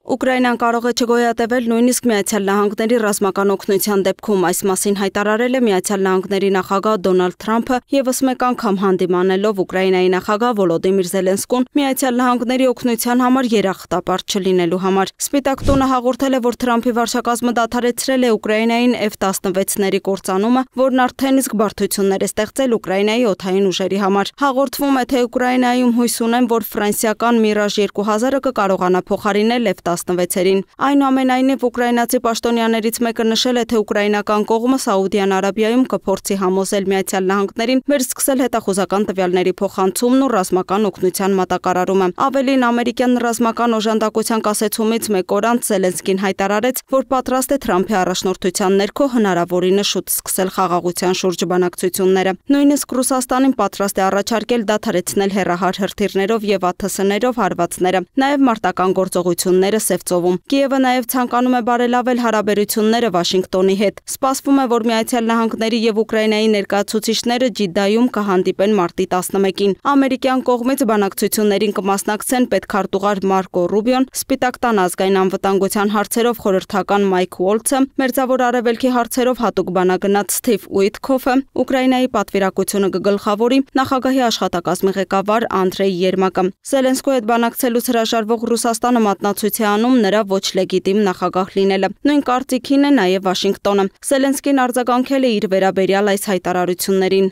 Ուկրաինան կարող է չգոյատևել նույնիսկ Միացյալ Նահանգների ռազմական օգնության դեպքում, այս մասին հայտարարել է Միացյալ Նահանգների նախագահ Դոնալդ Թրամփը ևս մեկ անգամ հանդիմանելով Ուկրաինայի նախագահ Վոլոդիմիր Զելենսկուն Միացյալ Նահանգների օգնության համար երախտապարտ չլինելու համար։ Սպիտակ տունը հաղորդել է, որ Թրամփի վարչակազմը դադարեցրել է Ուկրաինային F-16-ների կործանումը, որն արդեն իսկ բարդություններ է ստեղծել Ուկրաինայի օդային ուժերի համար։ Հաղորդվում է, թե Ուկրաինայում հույս ունեն, որ ֆրանսիական Mirage 2000-ը կկարողանա փոխարինել F-16-ին։ Այնուամենայնիվ, ուկրաինացի պաշտոնյաներից մեկը նշել է, թե ուկրաինական կողմը Սաուդյան Արաբիայում կփորձի համոզել Միացյալ Նահանգներին վերսկսել հետախուզական տվյալների փոխանցումն ու ռազմական օգնության մատակարարումը։ Ավելին, ամերիկյան ռազմական օժանդակության կասեցումից մեկ օր անց Զելենսկին հայտարարեց, որ պատրաստ է Թրամփի առաջնորդության ներքո հնարավորինս շուտ սկսել խաղաղության շուրջ բանակցությունները։ Նույնիսկ Ռուսաստանին պատրաստ է առաջարկել դադարեցնել հեռահար հրթիռներով եւ ԱԹՍ-ներով հարվածները, նաեւ մարտական գործողությունները Սևծովում։ Կիևը նաև ցանկանում է բարելավել հարաբերությունները Վաշինգտոնի հետ։ Սպասվում է, որ Միացյալ Նահանգների եւ Ուկրաինայի ներկայացուցիչները Ջիդայում կհանդիպեն մարտի 11-ին։ Ամերիկյան կողմից բանակցություններին կմասնակցեն պետքարտուղար Մարկո Ռուբիոն, Սպիտակ տան ազգային անվտանգության հարցերով խորհրդական Մայք Ուոլցը, Մերձավոր Արևելքի հարցերով հատուկ բանագնաց Սթիվ Ուիտքոֆը, Ուկրաինայի պատվիրակությունը կգլխավորի նախագահի աշխատակազմի ղեկավար Անդրեյ Երմակը։ Զելենսկու հետ բանակցելուց հրաժարվող Ռուսաստանը մատնացույց է անում նրա ոչ լեգիտիմ նախագահ լինելը։ Նույն կարծիքին է նաև Վաշինգտոնը։ Զելենսկին արձագանքել է իր վերաբերյալ այս հայտարարություններին։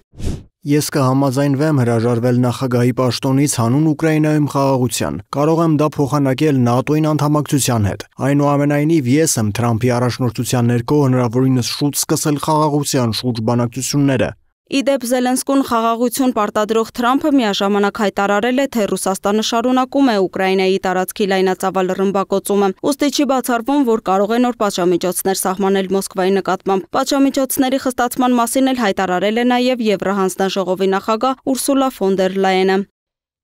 Ես կհամաձայնվեմ հրաժարվել նախագահի պաշտոնից հանուն Ուկրաինայում խաղաղության։ Կարող եմ դա փոխանակել ՆԱՏՕ-ին անդամակցության հետ։ Այնուամենայնիվ, ես եմ Թրամփի առաջնորդության ներքո հնարավորինս շուտ սկսել խաղաղության շուրջ բանակցությունները։ Իդեպ Զելենսկուն խաղաղություն պարտադրող Թրամփը միաժամանակ հայտարարել է, թե Ռուսաստանը շարունակում է Ուկրաինայի տարածքի լայնածավալ ռմբակոծումը։ Ուստի չի բացառվում, որ կարող է նոր պատժամիջոցներ սահմանել Մոսկվայի նկատմամբ։ Պատժամիջոցների խստացման մասին էլ հայտարարել է նաև Եվրահանձնաժողովի նախագահ Ուրսուլա ֆոն դեր Լայենը։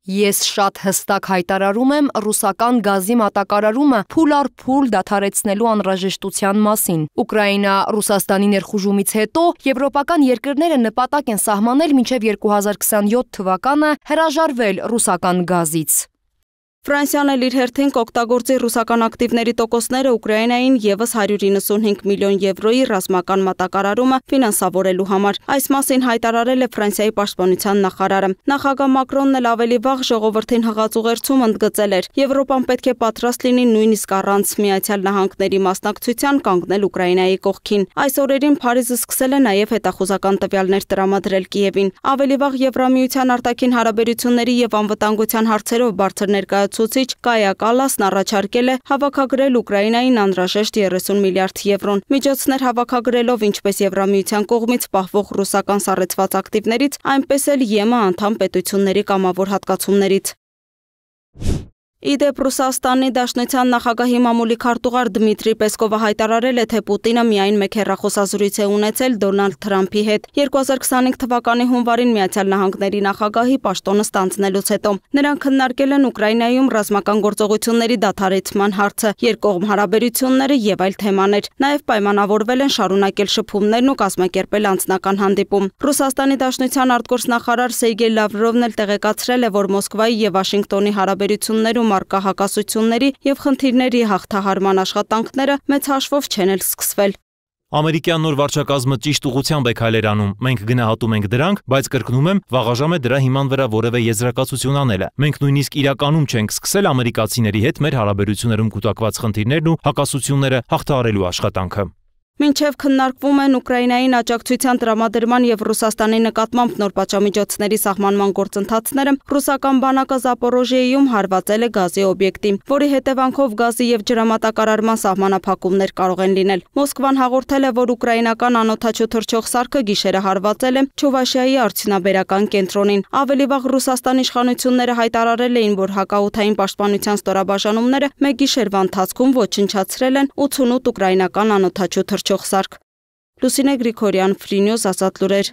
Ես շատ հստակ հայտարարում եմ ռուսական գազի մատակարարումը փուլ առ փուլ դադարեցնելու անհրաժեշտության մասին։ Ուկրաինա Ռուսաստանի ներխուժումից հետո եվրոպական երկրները նպատակ են սահմանել մինչև 2027 թվականը հրաժարվել ռուսական գազից։ Ֆրանսիան էլ իր հերթին կօգտագործի ռուսական ակտիվների տոկոսները Ուկրաինային ևս 195 միլիոն եվրոյի ռազմական մատակարարումը ֆինանսավորելու համար։ Այս մասին հայտարարել է Ֆրանսիայի պաշտպանության նախարարը։ Նախագահ Մակրոնն էլ ավելի վաղ ժողովրդին հղած ուղերձում ընդգծել էր. Եվրոպան պետք է պատրաստ լինի նույնիսկ առանց Միացյալ Նահանգների մասնակցության կանգնել Ուկրաինայի կողքին։ Այս օրերին Փարիզը սկսել է նաև հետախուզական տվյալներ տրամադրել Կիևին։ Ավելի վաղ Եվրամիության արտաքին հարաբերությունների եւ անվտանգության հարցերով բարձր ներկայացուցիչ Կայա Կալասն առաջարկել է հավաքագրել Ուկրաինային անհրաժեշտ 30 միլիարդ եվրոն։ Միջոցներ հավաքագրելով ինչպես Եվրամիության կողմից պահվող ռուսական սառեցված ակտիվներից, այնպես էլ ԵՄ անդամ պետությունների կամավոր հատկացումներից։ Իդեպ Ռուսաստանի Դաշնության նախագահի մամուլի քարտուղար Դմիտրի Պեսկովը հայտարարել է, թե Պուտինը միայն մեկ հեռախոսազրույց է ունեցել Դոնալդ Թրամփի հետ 2025 թվականի հունվարին Միացյալ Նահանգների նախագահի պաշտոնը ստանձնելուց հետո։ Նրանք քննարկել են Ուկրաինայում ռազմական գործողությունների դադարեցման հարցը, երկկողմ հարաբերությունները եւ այլ թեմաներ։ Նաեւ պայմանավորվել են շարունակել շփումներն ու կազմակերպել անձնական հանդիպում։ Ռուսաստանի Դաշնության արտգործնախարար Սերգեյ Լավրովն էլ տեղեկացրել է, որ Մոսկվայի եւ Վաշինգտոնի հարաբերություններում առկա հակասությունների եւ խնդիրների հաղթահարման աշխատանքները մեծ հաշվով չեն էլ սկսվել։ Ամերիկյան նոր վարչակազմը ճիշտ ուղղությամբ է քայլեր անում։ Մենք գնահատում ենք դրանք, բայց կրկնում եմ, վաղաժամ է դրա հիման վրա որևէ եզրակացություն անելը։ Մենք նույնիսկ իրականում չենք սկսել ամերիկացիների հետ մեր հարաբերություններում կուտակված խնդիրներն ու հակասությունները հաղթահարելու աշխատանքը։ Մինչև քննարկվում են Ուկրաինային աջակցության տրամադրման եւ Ռուսաստանի նկատմամբ նոր պատժամիջոցների սահմանման գործընթացները, ռուսական բանակը Զապորոժիեում հարվածել է գազի օբյեկտի, որի հետևանքով գազի եւ ջրամատակարարման սահմանափակումներ կարող են լինել։ Մոսկվան հաղորդել է, որ ուկրաինական անօդաչու թռչող սարքը գիշերը հարվածել է Չուվաշիայի արդյունաբերական կենտրոնին։ Ավելի վաղ Ռուսաստանի իշխանությունները հայտարարել էին, որ հակաօդային պաշտպանության ստորաբաժանումները մեկ գիշերվա ընթացքում ոչնչացրել են 88 ուկրաինական անօդաչու թռչող սարք։ Լուսինե Գրիգորյան, Free News, Ազատ լուրեր։